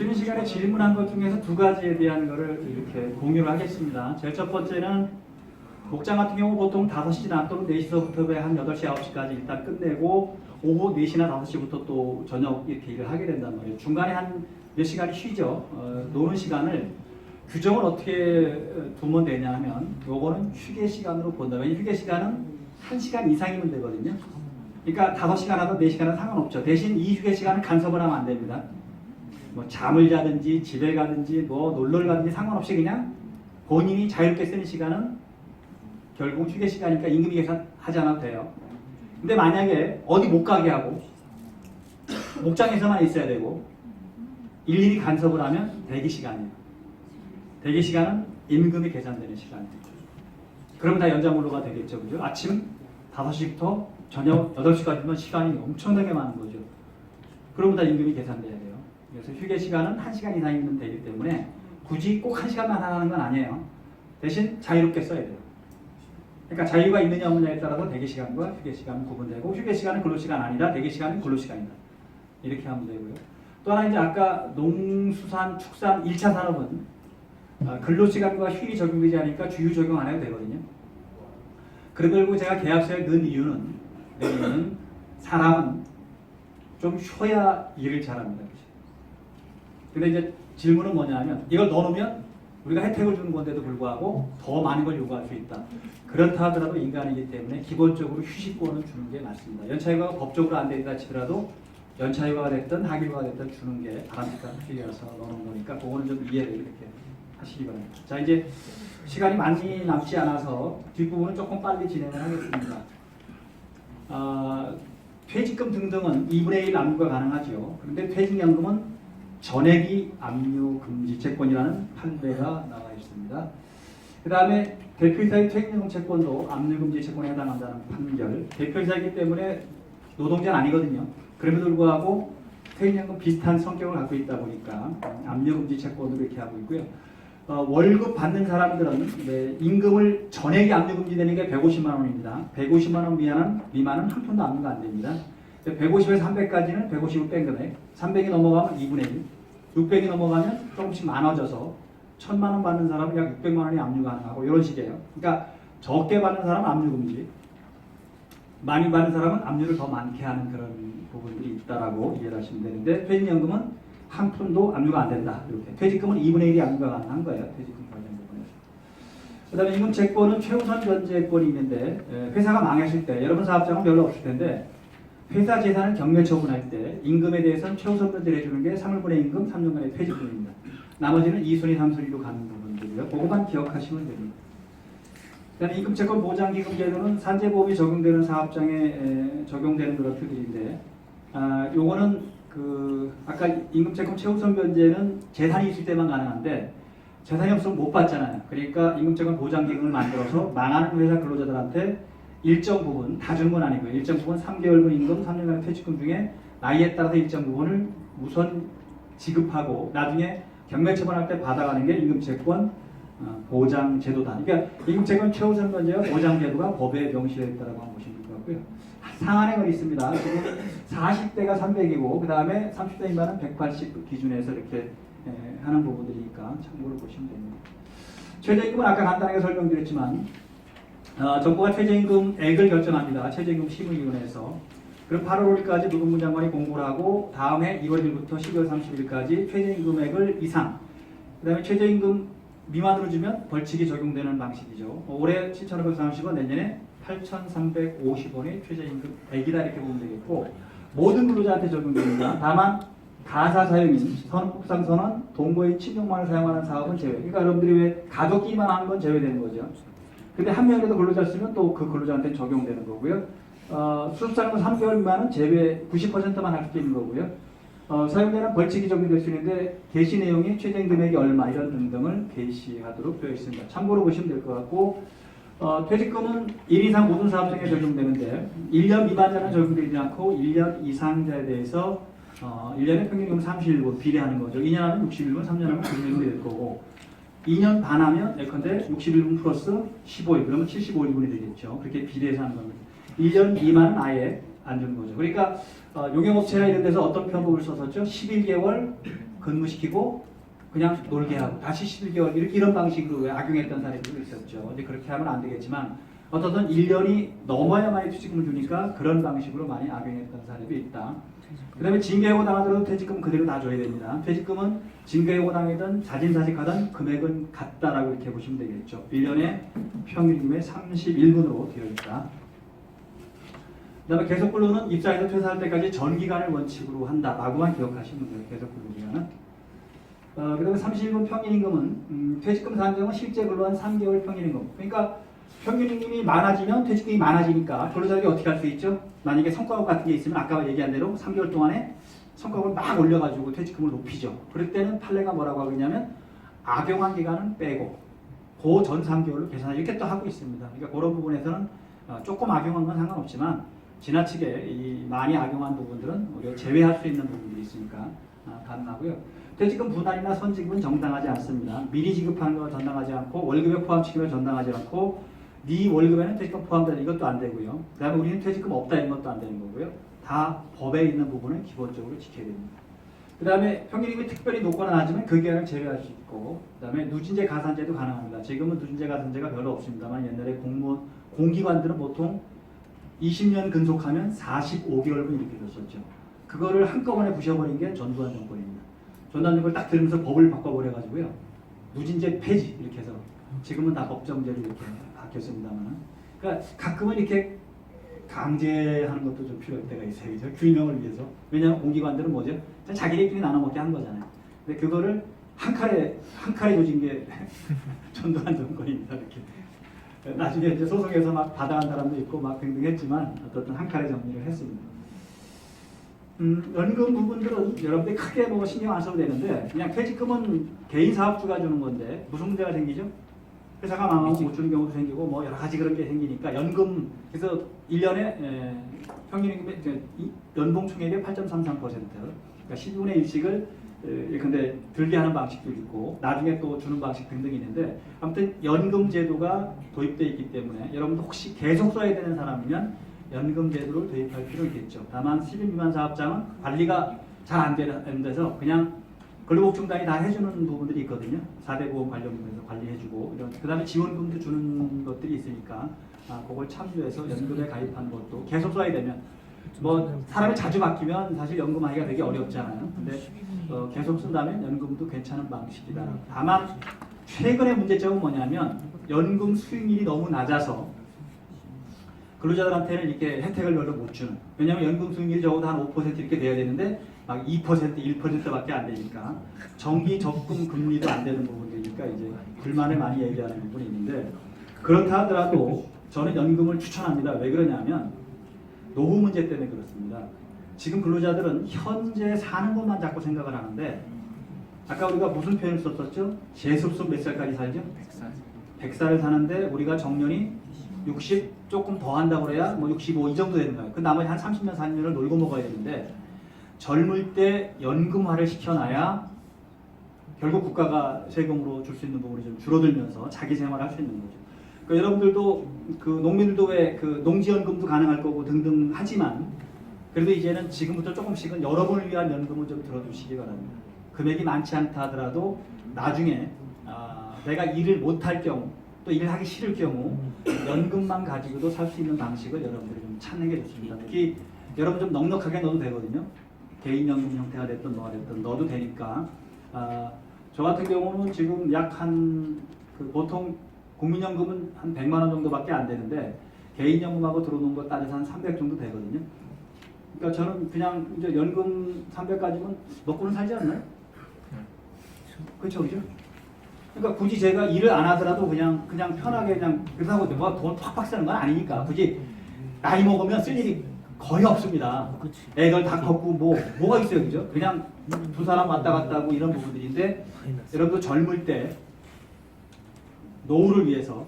쉬는 시간에 질문한 것 중에서 두 가지에 대한 거를 이렇게 공유를 하겠습니다. 제일 첫 번째는 목장 같은 경우 보통 5시 나 또는 4시서부터 한 8시, 9시까지 일단 끝내고 오후 4시나 5시부터 또 저녁 이렇게 일을 하게 된단 말이에요. 중간에 한 몇 시간이 쉬죠. 노는 시간을 규정을 어떻게 두면 되냐 하면 요거는 휴게 시간으로 본다. 왜냐면 휴게 시간은 1시간 이상이면 되거든요. 그러니까 5시간 하든 4시간 하든 상관없죠. 대신 이 휴게 시간은 간섭을 하면 안 됩니다. 뭐 잠을 자든지 집에 가든지 뭐 놀러를 가든지 상관없이 그냥 본인이 자유롭게 쓰는 시간은 결국 휴게 시간이니까 임금 계산하지 않아도 돼요. 근데 만약에 어디 못 가게 하고 목장에서만 있어야 되고 일일이 간섭을 하면 대기 시간이에요. 대기 시간은 임금이 계산되는 시간이에요. 그러면 다 연장근로가 되겠죠. 그죠? 아침 5시부터 저녁 8시까지면 시간이 엄청나게 많은 거죠. 그러면 다 임금이 계산돼야 돼요. 그래서 휴게 시간은 1시간 이상이면 되기 때문에 굳이 꼭 1시간만 하는 건 아니에요. 대신 자유롭게 써야 돼요. 그러니까 자유가 있느냐 없느냐에 따라서 대기 시간과 휴게 시간은 구분되고 휴게 시간은 근로 시간 아니다. 대기 시간은 근로 시간이다. 이렇게 하면 되고요. 또 하나 이제 아까 농수산, 축산 1차 산업은 근로 시간과 휴일이 적용되지 않으니까 주휴 적용 안 해도 되거든요. 그리고 제가 계약서에 넣은 이유는 사람은 좀 쉬어야 일을 잘합니다. 근데 이제 질문은 뭐냐면 이걸 넣어놓으면 우리가 혜택을 주는 건데도 불구하고 더 많은 걸 요구할 수 있다. 그렇다 하더라도 인간이기 때문에 기본적으로 휴식권은 주는 게 맞습니다. 연차휴가가 법적으로 안 된다 치더라도 연차휴가가 됐든 하기휴가가 됐든 주는 게 바람직한 휴일이라서 넣어놓은 거니까 그거는 좀 이해를 이렇게 하시기 바랍니다. 자, 이제 시간이 많이 남지 않아서 뒷부분은 조금 빨리 진행을 하겠습니다. 퇴직금 등등은 2분의 1 압류가 가능하죠. 그런데 퇴직연금은 전액이 압류 금지 채권이라는 판례가 나와 있습니다. 그 다음에 대표이사의 퇴직연금 채권도 압류 금지 채권에 해당한다는 판결. 대표이사이기 때문에 노동자는 아니거든요. 그럼에도 불구하고 퇴직연금 비슷한 성격을 갖고 있다 보니까 압류 금지 채권으로 이렇게 하고 있고요. 월급 받는 사람들은 임금을 전액이 압류 금지되는 게 150만 원입니다. 150만 원 미만은 한 푼도 압류가 안 됩니다. 150에서 300까지는 150을 뺀 금액, 300이 넘어가면 2분의 1, 600이 넘어가면 조금씩 많아져서 1000만 원 받는 사람은 약 600만 원이 압류 가능하고 이런 식이에요. 그러니까 적게 받는 사람은 압류 금지, 많이 받는 사람은 압류를 더 많게 하는 그런 부분들이 있다라고 이해를 하시면 되는데 퇴직연금은 한 푼도 압류가 안 된다. 이렇게 퇴직금은 2분의 1이 압류가 가능한 거예요. 퇴직금 관련 부분에서. 그다음에 임금채권은 최우선 변제권이 있는데 회사가 망했을 때 여러분 사업장은 별로 없을 텐데 회사 재산을 경매 처분할 때 임금에 대해서는 최우선 변제를 해주는 게 3월분의 임금, 3년간의 퇴직금입니다. 나머지는 2순위, 3순위로 가는 부분들이고요. 그것만 기억하시면 됩니다. 그다음에 임금채권 보장기금 제도는 산재보험이 적용되는 사업장에 적용되는 그런 표들인데 요거는 아까 임금채권 최우선 변제는 재산이 있을 때만 가능한데 재산이 없으면 못 받잖아요. 그러니까 임금채권 보장기금을 만들어서 망하는 회사 근로자들한테 일정 부분, 다 주는 건 아니고요. 일정 부분 3개월분 임금, 3년간의 퇴직금 중에 나이에 따라서 일정 부분을 우선 지급하고 나중에 경매 처분할 때 받아가는 게 임금채권 보장제도다. 그러니까 임금채권 최우선 변제와 보장제도가 법에 명시되어 있다고 한번 보시면 될 것 같고요. 상한액은 있습니다. 지금 40대가 300이고 그 다음에 30대 미만은 180 기준에서 이렇게 하는 부분들이니까 참고를 보시면 됩니다. 최저임금은 아까 간단하게 설명드렸지만 정부가 최저임금액을 결정합니다. 최저임금 심의위원회에서. 그럼 8월 5일까지 노동부 장관이 공고를 하고 다음 해 1월 1일부터 12월 30일까지 최저임금액을 이상 그 다음에 최저임금 미만으로 주면 벌칙이 적용되는 방식이죠. 올해 7,530원, 내년에 8,350원이 최저임금액이다 이렇게 보면 되겠고 모든 근로자한테 적용됩니다. 다만 가사사용인, 산업국상선언, 동거인 친족만을 사용하는 사업은 제외. 그러니까 여러분들이 왜 가족끼리만 하는 건 제외되는 거죠. 근데 한 명이라도 근로자 쓰면 또 그 근로자한테 적용되는 거고요. 수습사용은 3개월 미만은 제외 90%만 할 수 있는 거고요. 사용자는 벌칙이 적용될 수 있는데 게시 내용이 최저임금액이 얼마 이런 등등을 게시하도록 되어 있습니다. 참고로 보시면 될 것 같고 퇴직금은 1 이상 모든 사업장에 적용되는데 1년 미만자는 적용되지 않고 1년 이상자에 대해서 1년에 평균 31분 비례하는 거죠. 2년 하면 61분, 3년 하면 91분이 될 거고 2년 반 하면 예컨대 61분 플러스 15일 그러면 75일분이 되겠죠. 그렇게 비례해서 하는 겁니다. 1년 미만은 아예 안 주는 거죠. 그러니까 용역업체나 이런 데서 어떤 편법을 썼었죠? 11개월 근무시키고 그냥 놀게 하고 다시 11개월 이런 방식으로 악용했던 사례들도 있었죠. 이제 그렇게 하면 안 되겠지만 어떻든 1년이 넘어야만이 퇴직금을 주니까 그런 방식으로 많이 악용했던 사례도 있다. 그 다음에 징계해고 당하더라도 퇴직금 그대로 다 줘야 됩니다. 퇴직금은 징계해고 당하든 자진사직하든 금액은 같다라고 이렇게 보시면 되겠죠. 1년에 평균임금의 31분으로 되어 있다. 그 다음에 계속근로는 입사해서 퇴사할 때까지 전기간을 원칙으로 한다라고만 기억하시면 돼요. 계속근로기간은. 그 다음에 31분 평균임금은 퇴직금 산정은 실제 근로한 3개월 평균임금. 그러니까 평균임금이 많아지면 퇴직금이 많아지니까 근로자들이 어떻게 할 수 있죠? 만약에 성과급 같은 게 있으면 아까 얘기한 대로 3개월 동안에 성과급을 막 올려가지고 퇴직금을 높이죠. 그럴 때는 판례가 뭐라고 하냐면 악용한 기간은 빼고 그 전 3개월로 계산을 이렇게 또 하고 있습니다. 그러니까 그런 부분에서는 조금 악용한 건 상관없지만 지나치게 이 많이 악용한 부분들은 우리가 제외할 수 있는 부분들이 있으니까 가능하고요. 퇴직금 분할이나 선지급은 정당하지 않습니다. 미리 지급하는 거 정당하지 않고 월급에 포함시키면 정당하지 않고 네 월급에는 퇴직금 포함되는 이것도 안 되고요. 그 다음에 우리는 퇴직금 없다 이런 것도 안 되는 거고요. 다 법에 있는 부분은 기본적으로 지켜야 됩니다. 그 다음에 평균임금이 특별히 높거나 낮으면 그 기간을 제외할 수 있고 그 다음에 누진제 가산제도 가능합니다. 지금은 누진제 가산제가 별로 없습니다만 옛날에 공기관들은 보통 20년 근속하면 45개월분 이렇게 줬었죠. 그거를 한꺼번에 부셔버린 게 전두환 정권입니다. 전두환 정권 딱 들으면서 법을 바꿔버려가지고요. 누진제 폐지 이렇게 해서 지금은 다 법정제로 이렇게 바뀌었습니다만 그러니까 가끔은 이렇게 강제하는 것도 좀 필요할 때가 있어요. 그죠? 균형을 위해서. 왜냐하면 공기관들은 뭐죠? 자기들끼리 나눠 먹게 한 거잖아요. 근데 그거를 한 칼에 조진 게 전두환 정권입니다. 이렇게. 나중에 이제 소송에서 막 받아간 사람도 있고 막 등등 했지만 어떻든 한 칼에 정리를 했습니다. 연금 부분들은 여러분들이 크게 뭐 신경 안 써도 되는데 그냥 퇴직금은 개인 사업주가 주는 건데 무슨 문제가 생기죠? 회사가 망하고 못 주는 경우도 생기고 뭐 여러 가지 그런 게 생기니까 연금 그래서 1년에 평균임금의 연봉 총액의 8.33% 그러니까 10분의 1씩을 근데 들게 하는 방식도 있고 나중에 또 주는 방식 등등이 있는데 아무튼 연금 제도가 도입되어 있기 때문에 여러분도 혹시 계속 써야 되는 사람이면 연금 제도를 도입할 필요가 있겠죠. 다만 10인 미만 사업장은 관리가 잘 안 되는 데서 그냥 근로복지공단이 다 해주는 부분들이 있거든요. 4대 보험 관련 부분에서 관리해주고 이런 그 다음에 지원금도 주는 것들이 있으니까 그걸 참조해서 연금에 가입하는 것도 계속 써야 되면 뭐 사람이 자주 바뀌면 사실 연금하기가 되게 어렵잖아요. 근데 계속 쓴다면 연금도 괜찮은 방식이다. 다만 최근의 문제점은 뭐냐면 연금 수익률이 너무 낮아서 근로자들한테는 이렇게 혜택을 별로 못 주는. 왜냐하면 연금 수익률이 적어도 한 5% 이렇게 돼야 되는데 막 2%, 1%밖에 안 되니까 정기 적금 금리도 안 되는 부분이니까 이제 불만을 많이 얘기하는 부분이 있는데 그렇다 하더라도 저는 연금을 추천합니다. 왜 그러냐면 노후 문제 때문에 그렇습니다. 지금 근로자들은 현재 사는 것만 자꾸 생각을 하는데 아까 우리가 무슨 표현을 썼었죠? 재습속 몇 살까지 살죠? 100살을 사는데 우리가 정년이 60 조금 더 한다고 그래야 뭐 65 이 정도 되는 거예요. 그 나머지 한 30년, 40년을 놀고 먹어야 되는데 젊을 때 연금화를 시켜놔야 결국 국가가 세금으로 줄 수 있는 부분이 좀 줄어들면서 자기 생활을 할 수 있는 거죠. 그러니까 여러분들도 그 농민들도 왜 그 농지연금도 가능할 거고 등등 하지만 그래도 이제는 지금부터 조금씩은 여러분을 위한 연금을 좀 들어주시기 바랍니다. 금액이 많지 않다 하더라도 나중에 내가 일을 못할 경우 또 일을 하기 싫을 경우 연금만 가지고도 살 수 있는 방식을 여러분들이 좀 찾는 게 좋습니다. 특히 여러분 좀 넉넉하게 넣어도 되거든요. 개인연금 형태가 됐든 뭐가 됐든 넣어도 되니까 저 같은 경우는 지금 약 보통 국민연금은 한 100만 원 정도밖에 안 되는데 개인연금하고 들어오는 거 따져서 한 300 정도 되거든요. 그러니까 저는 그냥 이제 연금 300까지면 먹고는 살지 않나요? 그렇죠, 그죠? 그러니까 굳이 제가 일을 안 하더라도 그냥 편하게 그냥 그래서 하고 뭐돈 팍팍 쓰는 건 아니니까 굳이 나이 먹으면 쓸 일이 거의 없습니다. 애들 다 컸고 뭐가 있어요, 그죠? 그냥 두 사람 왔다 갔다 하고 이런 부분들인데 여러분도 젊을 때 노후를 위해서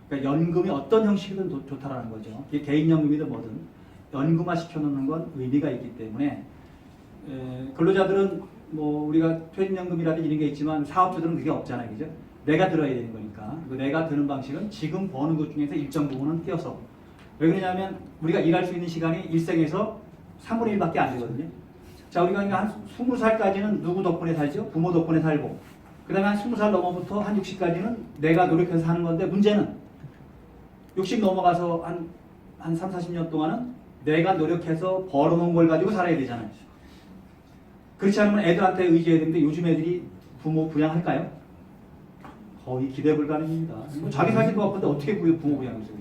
그러니까 연금이 어떤 형식이든 좋다라는 거죠. 이게 개인연금이든 뭐든 연금화 시켜놓는 건 의미가 있기 때문에 근로자들은 뭐 우리가 퇴직연금이라든지 이런 게 있지만 사업주들은 그게 없잖아요, 그죠? 내가 들어야 되는 거니까 내가 드는 방식은 지금 버는 것 중에서 일정 부분은 띄어서 왜 그러냐면 우리가 일할 수 있는 시간이 일생에서 3분의 1밖에 안 되거든요. 자, 우리가 한 20살까지는 누구 덕분에 살죠? 부모 덕분에 살고. 그 다음에 한 20살 넘어부터 한 60까지는 내가 노력해서 사는 건데, 문제는 60 넘어가서 한 3, 40년 동안은 내가 노력해서 벌어놓은 걸 가지고 살아야 되잖아요. 그렇지 않으면 애들한테 의지해야 되는데, 요즘 애들이 부모 부양할까요? 거의 기대 불가능입니다. 자기 살기도 바쁜데 어떻게 부모 부양을 해요?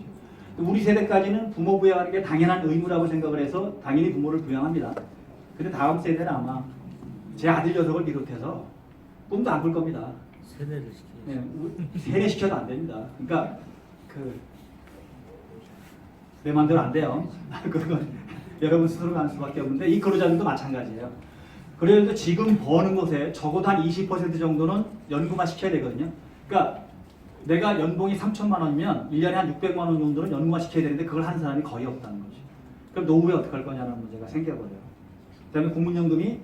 우리 세대까지는 부모 부양하는 게 당연한 의무라고 생각을 해서 당연히 부모를 부양합니다. 근데 다음 세대는 아마 제 아들 녀석을 비롯해서 꿈도 안 꿀 겁니다. 세뇌를 시켜요. 네, 세뇌시켜도 안 됩니다. 그러니까 내 마음대로 안 돼요. 그건 여러분 스스로 가는 수밖에 없는데, 이 근로자들도 마찬가지예요. 그래도 지금 버는 것에 적어도 한 20% 정도는 연금화 시켜야 되거든요. 그러니까 내가 연봉이 3천만 원이면 1년에 한 600만 원 정도는 연금화 시켜야 되는데, 그걸 하는 사람이 거의 없다는 거죠. 그럼 노후에 어떻게 할 거냐는 문제가 생겨버려요. 그 다음에 국민연금이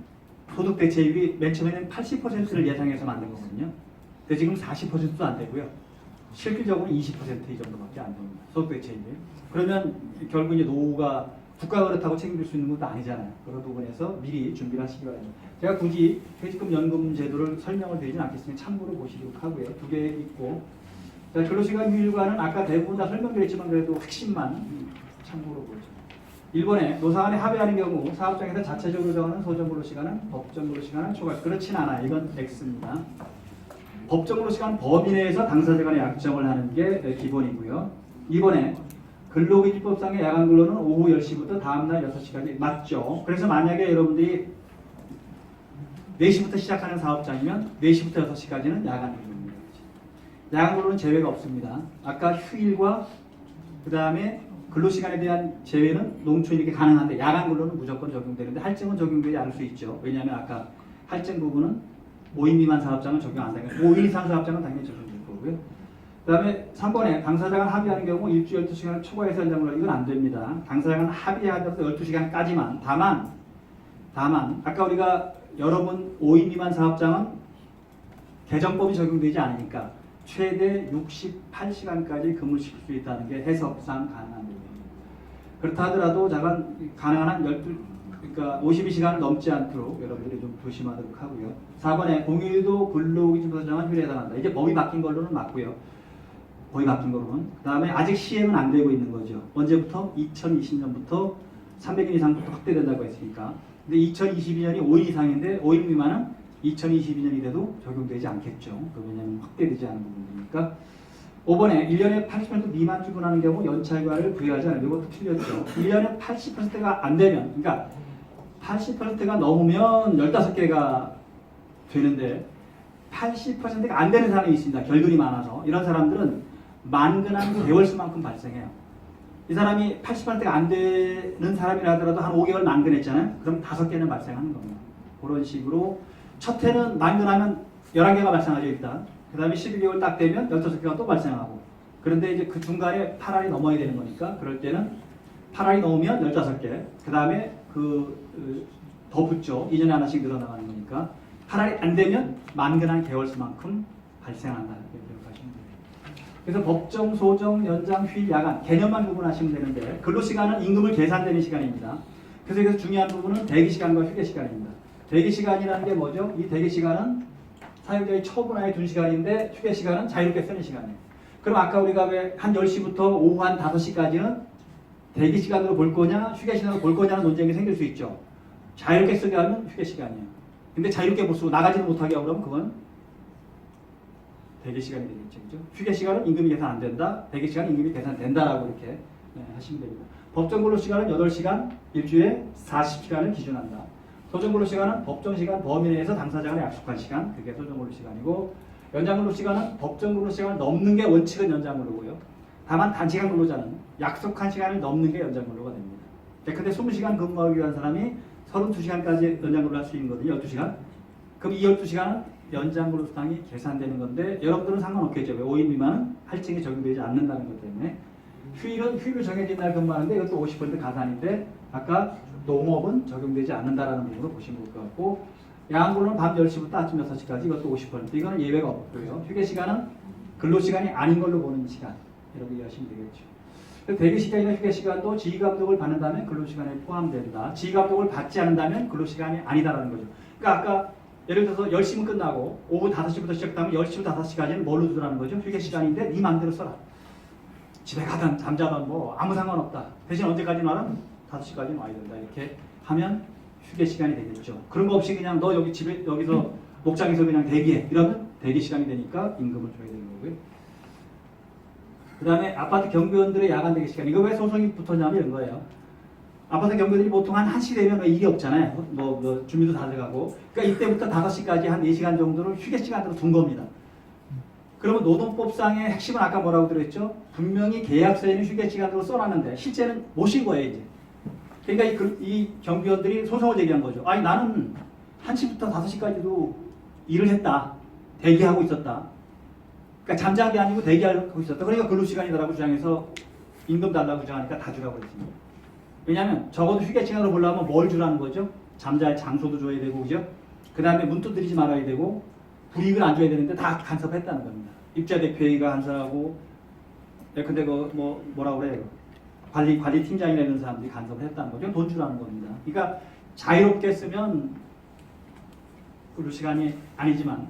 소득대체율이 맨 처음에는 80%를 예상해서 만든 거거든요. 근데 지금 40%도 안 되고요. 실질적으로 20% 이 정도밖에 안 됩니다. 소득대체율이. 그러면 결국 이제 노후가 국가가 그렇다고 책임질 수 있는 것도 아니잖아요. 그런 부분에서 미리 준비를 하시기 바랍니다. 제가 굳이 퇴직금 연금 제도를 설명을 드리진 않겠으니 참고로 보시도록 하고요. 두 개 있고, 근로시간 휴일과는 아까 대부분 다 설명드렸지만 그래도 핵심만 참고로 보죠. 1번에 노사 간에 합의하는 경우 사업장에서 자체적으로 정하는 소정 근로시간은 법정 근로시간은 초과. 그렇진 않아요. 이건 X입니다. 법정 근로시간 범위 내에서 당사자 간에 약정을 하는 게 기본이고요. 2번에 근로기준법상의 야간 근로는 오후 10시부터 다음날 6시까지 맞죠. 그래서 만약에 여러분들이 4시부터 시작하는 사업장이면 4시부터 6시까지는 야간 근로입니다. 야간 근로는 제외가 없습니다. 아까 휴일과 그 다음에 근로시간에 대한 제외는 농촌 이렇게 가능한데, 야간 근로는 무조건 적용되는데 할증은 적용되지 않을 수 있죠. 왜냐하면 아까 할증 부분은 5인 미만 사업장은 적용 안 되고 5인 이상 사업장은 당연히 적용될 거고요. 그 다음에 3번에 당사자 간 합의하는 경우 일주 12시간을 초과해서 연장을 이건 안 됩니다. 당사자 간 합의하더라도 12시간까지만. 다만 아까 우리가 여러분 5인 미만 사업장은 개정법이 적용되지 않으니까 최대 68시간까지 근무를 시킬 수 있다는 게 해석상 가능한 부분입니다. 그렇다 하더라도 가능한 한 그러니까 52시간을 넘지 않도록 여러분들이 좀 조심하도록 하고요. 4번에 공휴일도 근로기준법 정한 휴일에 해당한다. 이제 법이 바뀐 걸로는 맞고요. 법이 바뀐 거로는. 그 다음에 아직 시행은 안 되고 있는 거죠. 언제부터? 2020년부터 300일 이상부터 확대된다고 했으니까. 근데 2022년이 5인 이상인데 5인 미만은 2022년이 돼도 적용되지 않겠죠. 왜냐하면 확대되지 않은 부분이니까. 5번에 1년에 80% 미만 출근하는 경우 연차휴가를 부여하지 않아요. 이것도 틀렸죠. 1년에 80%가 안 되면, 그러니까 80%가 넘으면 15개가 되는데 80%가 안 되는 사람이 있습니다. 결근이 많아서. 이런 사람들은 만근한 개월수만큼 발생해요. 이 사람이 80%가 안 되는 사람이라 하더라도 한 5개월 만근했잖아요. 그럼 5개는 발생하는 겁니다. 그런 식으로 첫 해는 만근하면 11개가 발생하죠, 일단. 그 다음에 12개월 딱 되면 15개가 또 발생하고. 그런데 이제 그 중간에 8알이 넘어야 되는 거니까, 그럴 때는 8알이 넘으면 15개. 그 다음에 더 붙죠. 2년에 하나씩 늘어나가는 거니까. 8알이 안 되면 만근한 개월수만큼 발생한다. 이렇게 기억하시면 됩니다. 그래서 법정, 소정, 연장, 휴일, 야간 개념만 구분하시면 되는데, 근로시간은 임금을 계산되는 시간입니다. 그래서 여기서 중요한 부분은 대기시간과 휴게시간입니다. 대기시간이라는 게 뭐죠? 이 대기시간은 사용자의 처분하에 둔 시간인데 휴게시간은 자유롭게 쓰는 시간이에요. 그럼 아까 우리가 왜 한 10시부터 오후 한 5시까지는 대기시간으로 볼 거냐 휴게시간으로 볼 거냐는 논쟁이 생길 수 있죠. 자유롭게 쓰게 하면 휴게시간이에요. 근데 자유롭게 못 쓰고 나가지도 못하게 하고 그러면 그건 대기시간이 되겠죠. 그죠? 휴게시간은 임금이 계산 안 된다. 대기시간은 임금이 계산된다라고 이렇게 하시면 됩니다. 법정근로시간은 8시간, 일주일에 40시간을 기준한다. 소정근로시간은 법정시간 범위 내에서 당사자 간에 약속한 시간, 그게 소정근로시간이고, 연장근로시간은 법정근로시간을 넘는 게 원칙은 연장근로고요. 다만 단시간 근로자는 약속한 시간을 넘는 게 연장근로가 됩니다. 근데 20시간 근무하기 위한 사람이 32시간까지 연장근로를 할 수 있는 거거든요. 12시간. 그럼 이 12시간은 연장근로 수당이 계산되는 건데 여러분들은 상관없겠죠. 5인 미만은 할증이 적용되지 않는다는 것 때문에. 휴일은 휴일로 정해진 날 근무하는데 이것도 50% 가산인데 아까 농업은 적용되지 않는다라는 부분으로 보시면 될 것 같고, 야간근로는 밤 10시부터 아침 6시까지 이것도 50%. 이거는 예외가 없고요. 휴게시간은 근로시간이 아닌 걸로 보는 시간. 이렇게 이해하시면 되겠죠. 대기 시간이나 휴게 시간도 지휘감독을 받는다면 근로시간에 포함된다. 지휘감독을 받지 않는다면 근로시간이 아니다라는 거죠. 그러니까 아까 예를 들어서 10시면 끝나고 오후 5시부터 시작하면 10시부터 5시까지는 뭘로 두라는 거죠? 휴게 시간인데 네 맘대로 써라. 집에 가든 잠자든 뭐 아무 상관없다. 대신 언제까지 와는 5시까지 와야 된다. 이렇게 하면 휴게 시간이 되겠죠. 그런 거 없이 그냥 너 여기 집에 여기서 목장에서 그냥 대기해. 이러면 대기 시간이 되니까 임금을 줘야 되는 거고요. 그 다음에 아파트 경비원들의 야간 대기 시간. 이거 왜 소송이 붙었냐면 이런 거예요. 아파트 경비원들이 보통 한 1시 되면 일이 없잖아요. 뭐 준비도 다 돼가고. 그러니까 이때부터 5시까지 한 4시간 정도를 휴게 시간으로 둔 겁니다. 그러면 노동법상의 핵심은 아까 뭐라고 들었죠? 분명히 계약서에는 휴게 시간으로 써놨는데 실제는 못 쉰 거예요, 이제. 그러니까 이 경비원들이 소송을 제기한 거죠. 아니 나는 1시부터 5시까지도 일을 했다. 대기하고 있었다. 그러니까 잠자는 게 아니고 대기하고 있었다. 그러니까 근로시간이다라고 주장해서 임금 달라고 주장하니까 다 주라고 그랬습니다. 왜냐하면 적어도 휴게 시간으로 보려면 뭘 주라는 거죠? 잠잘 장소도 줘야 되고, 그죠? 그 다음에 문 두드리지 말아야 되고, 불이익을 안 줘야 되는데 다 간섭했다는 겁니다. 입자대표회의가 간섭하고, 근데 뭐라고 그래요? 관리 팀장이나 이런 사람들이 간섭을 했다는 거죠. 돈 주라는 겁니다. 그러니까 자유롭게 쓰면 근로시간이 아니지만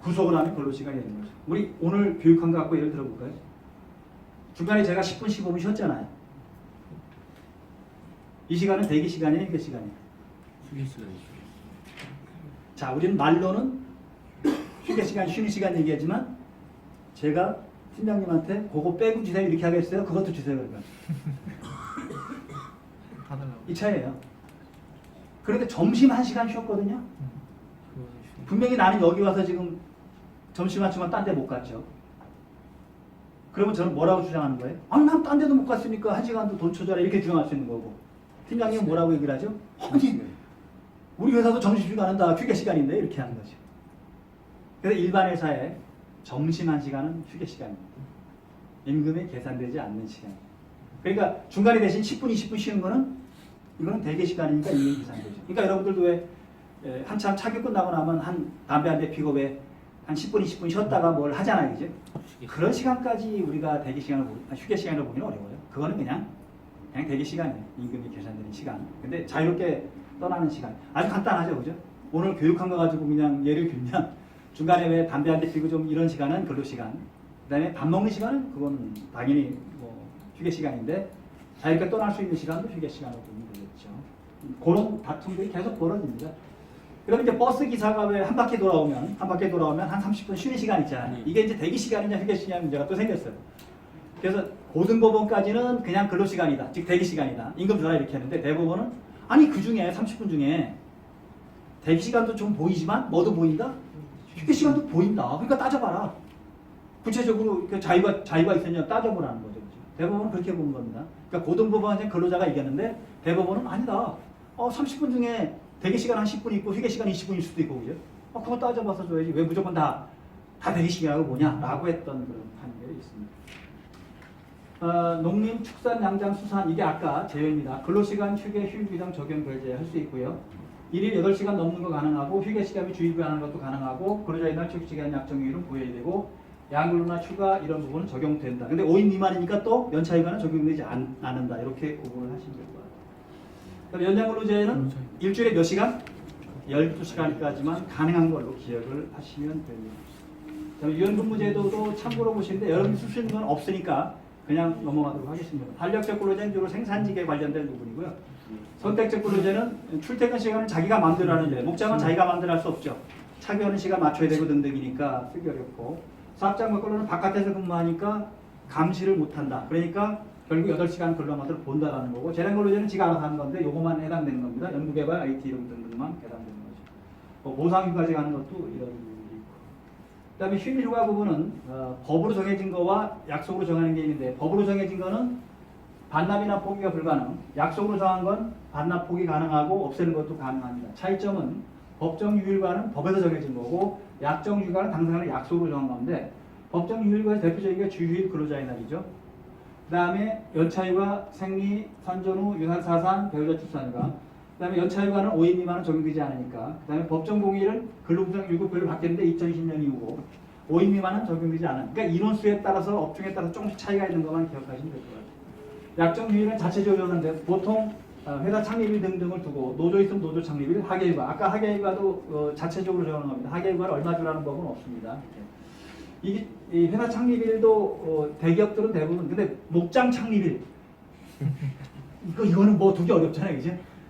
구속을 하면 근로시간이 되는 거죠. 우리 오늘 교육한 거 갖고 예를 들어볼까요? 중간에 제가 10분, 15분 쉬었잖아요. 이 시간은 대기 시간이에요, 휴게 시간이에요? 휴게 시간이죠. 자, 우리는 말로는 휴게 시간, 쉬는 시간 얘기하지만 제가 팀장님한테 그거 빼고 주세요 이렇게 하겠어요? 그것도 주세요 그러니까. 이 차이예요. 그런데 점심 1시간 쉬었거든요. 분명히 나는 여기 와서 지금 점심 맞추면 딴 데 못 갔죠. 그러면 저는 뭐라고 주장하는 거예요? 아니 난 딴 데도 못 갔으니까 1시간도 돈 쳐줘라 이렇게 주장할 수 있는 거고. 팀장님은 뭐라고 얘기를 하죠? 아니 우리 회사도 점심시간은 다 휴게 시간인데 이렇게 하는 거죠. 그래서 일반 회사에 점심 1시간은 휴게 시간입니다. 임금이 계산되지 않는 시간. 그러니까 중간에 대신 10분, 20분 쉬는 거는 이거는 대기 시간이니까 임금이 계산되죠. 그러니까 여러분들도 왜 한참 차교 끝나고 나면 한 담배 한 대 피고 왜 한 10분, 20분 쉬었다가 뭘 하잖아요, 이제. 그런 시간까지 우리가 대기 시간을 휴게 시간을 보기는 어려워요. 그거는 그냥 대기 시간이에요. 임금이 계산되는 시간. 근데 자유롭게 떠나는 시간. 아주 간단하죠, 그죠? 오늘 교육한 거 가지고 그냥 예를 들면 중간에 왜 담배 한 대 피고 좀 이런 시간은 근로 시간. 그다음에 밥 먹는 시간은 그건 당연히 뭐 휴게 시간인데 자유롭게 떠날 수 있는 시간도 휴게 시간으로 보면 되겠죠. 그런 다툼들이 계속 벌어집니다. 그럼 이제 버스 기사가 왜 한 바퀴 돌아오면 한 30분 쉬는 시간 있잖아요. 이게 이제 대기 시간이냐 휴게 시간 문제가 또 생겼어요. 그래서 고등법원까지는 그냥 근로 시간이다, 즉 대기 시간이다, 임금 줘라 이렇게 하는데 대법원은 아니 그 중에 30분 중에 대기 시간도 좀 보이지만 뭐도 보인다? 휴게 시간도 보인다. 그러니까 따져봐라. 구체적으로 자유가 있었냐 따져보라는 거죠. 대법원은 그렇게 보는 겁니다. 그러니까 고등법원은 근로자가 이겼는데 대법원은 아니다. 30분 중에 대기 시간 한 10분 있고 휴게 시간 20분일 수도 있고 그죠? 그거 따져봐서 줘야지. 왜 무조건 다 대기 시간이라고 보냐라고 했던 그런 판결이 있습니다. 농림, 축산, 양장, 수산 이게 아까 제외입니다. 근로시간, 휴게, 휴일비당 적용 결제할 수 있고요. 일일 8시간 넘는 거 가능하고 휴게 시간이 주의부하는 것도 가능하고 근로자의 날 휴식시간 약정휴일은 구해야 되고 양근로나 휴가 이런 부분은 적용된다. 근데 5인 미만이니까 또 연차휴가는 적용되지 않는다. 이렇게 구분을 하시면 될 것 같아요. 그럼 연장근로제는 일주일에 몇 시간? 12시간까지만 가능한 걸로 기억을 하시면 됩니다. 유연근무제도도 참고로 보시는데 여러분이 쓸 수 있는 건 없으니까 그냥 넘어가도록 하겠습니다. 탄력적 근로제는 주로 생산직에 관련된 부분이고요. 선택적 근로제는 출퇴근 시간은 자기가 마음대로 하는 제. 목장은 자기가 마음대로 할 수 없죠. 차교하는 시간 맞춰야 되고 등등이니까 쓰기 어렵고 사업장 근로는 바깥에서 근무하니까 감시를 못한다. 그러니까 결국 8시간 근로만을 본다라는 거고 재량 근로제는 지가 알아서 하는 건데 요것만 해당되는 겁니다. 연구개발, IT 이런 등등만 해당되는 거죠. 보상휴가제 하는 것도 이런 부분이 있고 그 다음에 휴일휴가 부분은 법으로 정해진 거와 약속으로 정하는 게 있는데 법으로 정해진 거는 반납이나 포기가 불가능, 약속으로 정한 건 반납 포기 가능하고 없애는 것도 가능합니다. 차이점은 법정 휴일과는 법에서 정해진 거고 약정 휴가는 당사자의 약속으로 정한 건데 법정 휴일과의 대표적인 게 주휴일 근로자의 날이죠. 그 다음에 연차휴가, 생리, 산전후, 유산사산, 배우자 출산휴가. 그 다음에 연차휴가는 5인 미만은 적용되지 않으니까. 그 다음에 법정 공휴일은 근로부상 유급별로 바뀌는데 2020년 이후고 5인 미만은 적용되지 않아요. 그러니까 인원수에 따라서 업종에 따라서 조금씩 차이가 있는 것만 기억하시면 될 것 같아요. 약정 휴일은 자체적으로 하는데 보통 회사 창립일 등등을 두고 노조 있으면 노조 창립일, 하계일과 아까 하계일과도 자체적으로 정하는 겁니다. 하계일과를 얼마 주라는 법은 없습니다. 이 회사 창립일도 대기업들은 대부분 근데 목장 창립일 이거는 뭐 두기 어렵잖아요, 그죠?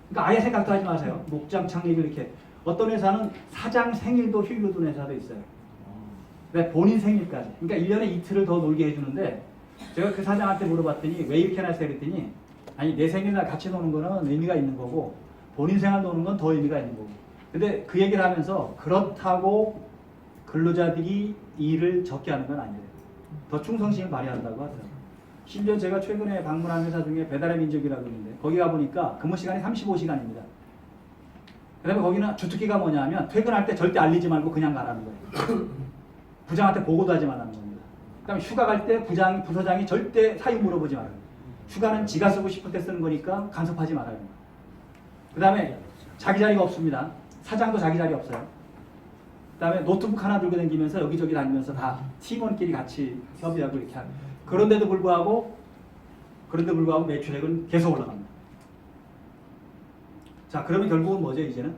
그러니까 아예 생각도 하지 마세요. 목장 창립일 이렇게 어떤 회사는 사장 생일도 휴일로 두는 회사도 있어요. 네, 본인 생일까지. 그러니까 1년에 이틀을 더 놀게 해주는데 제가 그 사장한테 물어봤더니 왜 이렇게 하나 했더니 아니 내 생일날 같이 노는 거는 의미가 있는 거고 본인 생활 노는 건 더 의미가 있는 거고. 근데 그 얘기를 하면서 그렇다고 근로자들이 일을 적게 하는 건 아니에요. 더 충성심을 발휘한다고 하더라고요. 심지어 제가 최근에 방문한 회사 중에 배달의 민족이라고 있는데 거기 가보니까 근무 시간이 35시간입니다. 그 다음에 거기는 주특기가 뭐냐면 퇴근할 때 절대 알리지 말고 그냥 가라는 거예요. 부장한테 보고도 하지 말라는 겁니다. 그 다음에 휴가 갈 때 부서장이 절대 사유 물어보지 말아요. 휴가는 지가 쓰고 싶을 때 쓰는 거니까 간섭하지 말아요. 그 다음에 자기 자리가 없습니다. 사장도 자기 자리 없어요. 그 다음에 노트북 하나 들고 다니면서 여기저기 다니면서 다 팀원끼리 같이 협의하고 이렇게 하는. 그런데도 불구하고 매출액은 계속 올라갑니다. 자, 그러면 결국은 뭐죠, 이제는?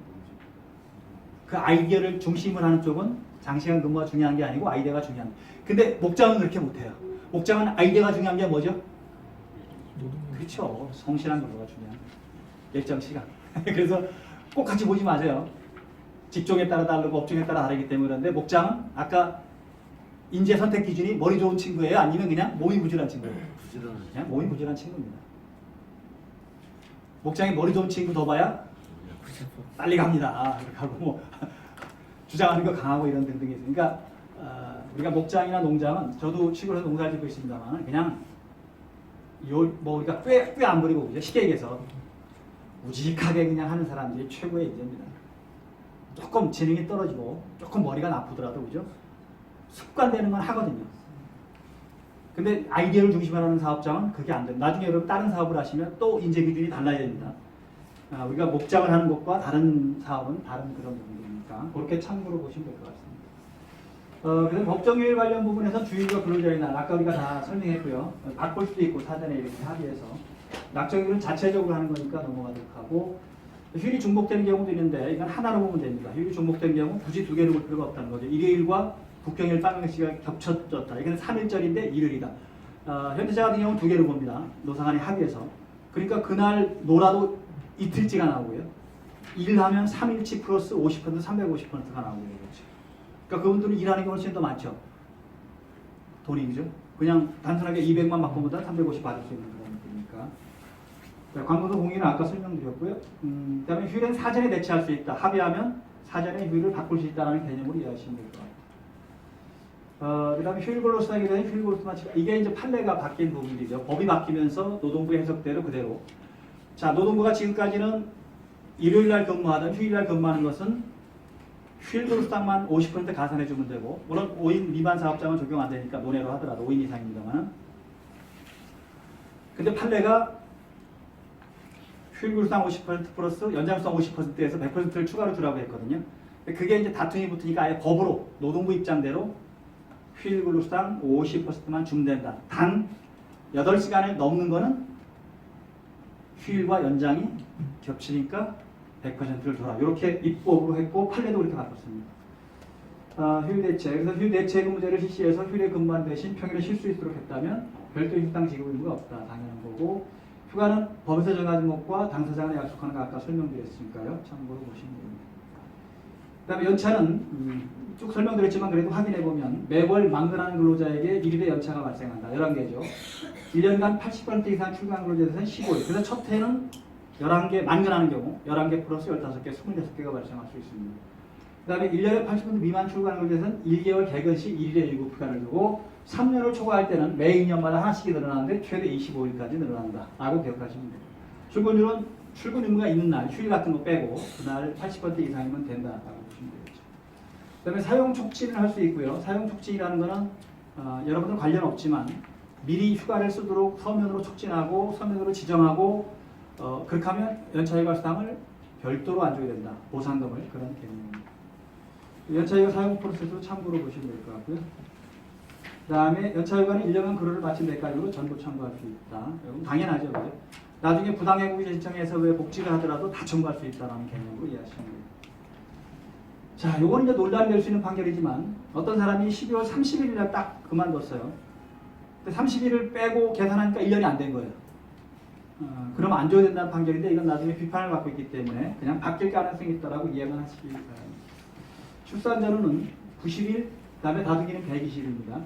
그 아이디어를 중심으로 하는 쪽은 장시간 근무가 중요한 게 아니고 아이디어가 중요한 거예요. 근데 목장은 그렇게 못해요. 목장은 아이디어가 중요한 게 뭐죠? 그렇죠. 성실한 근무가 중요한 거예요. 일정 시간. 그래서 꼭 같이 보지 마세요. 직종에 따라 다르고 업종에 따라 다르기 때문에 그런데 목장은 아까 인재 선택 기준이 머리 좋은 친구예요? 아니면 그냥 몸이 부지런한 친구예요? 그냥 몸이 부지런한 친구입니다. 목장에 머리 좋은 친구 더 봐야 빨리 갑니다. 이렇게 하고 뭐 주장하는 거 강하고 이런 등등이 있어요. 그러니까 우리가 목장이나 농장은 저도 시골에서 농사를 짓고 있습니다만 그냥 뭐 우리가 꽤 안 부리고 그죠? 쉽게 얘기해서 우직하게 그냥 하는 사람들이 최고의 인재입니다. 조금 지능이 떨어지고 조금 머리가 나쁘더라도 그죠? 습관되는 건 하거든요. 근데 아이디어를 중심으로 하는 사업장은 그게 안 돼요. 나중에 여러분 다른 사업을 하시면 또 인재 기준이 달라야 됩니다. 우리가 목장을 하는 것과 다른 사업은 다른 그런 부분이니까 그렇게 참고로 보시면 될 것 같습니다. 그래서 법정휴일 관련 부분에서 주일과 근로자의 날 아까 우리가 다 설명했고요. 바꿀 수도 있고 사전에 이렇게 합의해서 낙정휴일은 자체적으로 하는 거니까 넘어가도록 하고 휴일이 중복되는 경우도 있는데 이건 하나로 보면 됩니다. 휴일이 중복된 경우 굳이 두 개로 볼 필요가 없다는 거죠. 일요일과 국경일 빵명시가 겹쳐졌다. 이건 3일절인데 일요일이다. 현대차 같은 경우는 두 개로 봅니다. 노사간에 합의해서. 그러니까 그날 놀아도 이틀치가 나오고요. 일하면 3일치 플러스 50% 350%가 나오고요. 그렇죠. 그러니까 그분들은 일하는 게 훨씬 더 많죠. 돈이 그죠? 그냥 단순하게 200만 받고보다 350 받을 수 있는 그런 거니까. 광고도 공유는 아까 설명드렸고요. 그 다음에 휴일은 사전에 대체할 수 있다. 합의하면 사전에 휴일을 바꿀 수 있다는 개념으로 이해하시면 될 것 같아요. 그 다음에 휴일 근로수당에 대한 휴일 근로수당 이게 이제 판례가 바뀐 부분이죠. 법이 바뀌면서 노동부 해석대로 그대로. 자, 노동부가 지금까지는 일요일날 근무하든 휴일날 근무하는 것은 휴일 근로수당만 50% 가산해주면 되고 물론 5인 미만 사업장은 적용 안 되니까 논외로 하더라도 5인 이상입니다만 근데 판례가 휴일 근로수당 50% 플러스 연장수당 50%에서 100%를 추가로 주라고 했거든요. 그게 이제 다툼이 붙으니까 아예 법으로 노동부 입장대로 휴일 근로수당 50%만 주면 된다. 단 8시간을 넘는 거는 휴일과 연장이 겹치니까 100%를 줘라. 이렇게 입법으로 했고 판례도 그렇게 바꿨습니다. 휴일 대체. 그래서 휴일 대체 근무제를 실시해서 휴일에 근무한 대신 평일에 쉴 수 있도록 했다면 별도 휴당 지급 의무가 없다. 당연한 거고 휴가는 법에서 정해진 것과 당사자가 약속하는 거 아까 설명드렸으니까요. 참고로 보시면 됩니다. 그 다음에 연차는 쭉 설명드렸지만 그래도 확인해보면 매월 망근하는 근로자에게 1일의 연차가 발생한다. 11개죠. 1년간 80% 이상 출근 근로자에서는 15일. 그래서 첫 해는 11개 망근하는 경우 11개 플러스 15개, 26개가 발생할 수 있습니다. 그 다음에 1년에 80% 미만 출근 근로자에서는 1개월 개근 시 1일의 일부 기간을 두고 3년을 초과할 때는 매 2년마다 하나씩 늘어나는데 최대 25일까지 늘어난다. 라고 기억하시면 돼요. 출근율은 출근 의무가 있는 날, 휴일 같은 거 빼고 그날 80% 이상이면 된다라고 보시면 되겠죠. 그 다음에 사용 촉진을 할 수 있고요. 사용 촉진이라는 거는 여러분들 관련 없지만 미리 휴가를 쓰도록 서면으로 촉진하고 서면으로 지정하고 그렇게 하면 연차휴가수당을 별도로 안 줘야 된다. 보상금을 그런 개념입니다. 연차휴가 사용 프로세스도 참고로 보시면 될 것 같고요. 그 다음에 연차휴가는 1년간 근로를 마친 대가로 전부 청구할 수 있다. 이건 당연하죠. 그죠? 나중에 부당해고기 신청해서 왜 복지를 하더라도 다 청구할 수 있다는 개념으로 이해하시면 돼요. 자, 요거는 이제 논란이 될 수 있는 판결이지만 어떤 사람이 12월 30일 날 딱 그만뒀어요. 근데 30일을 빼고 계산하니까 1년이 안 된 거예요. 그러면 안 줘야 된다는 판결인데 이건 나중에 비판을 받고 있기 때문에 그냥 바뀔 가능성이 있다라고 이해만 하시기 바랍니다. 출산 전후는 90일, 그 다음에 다둥이는 120일입니다.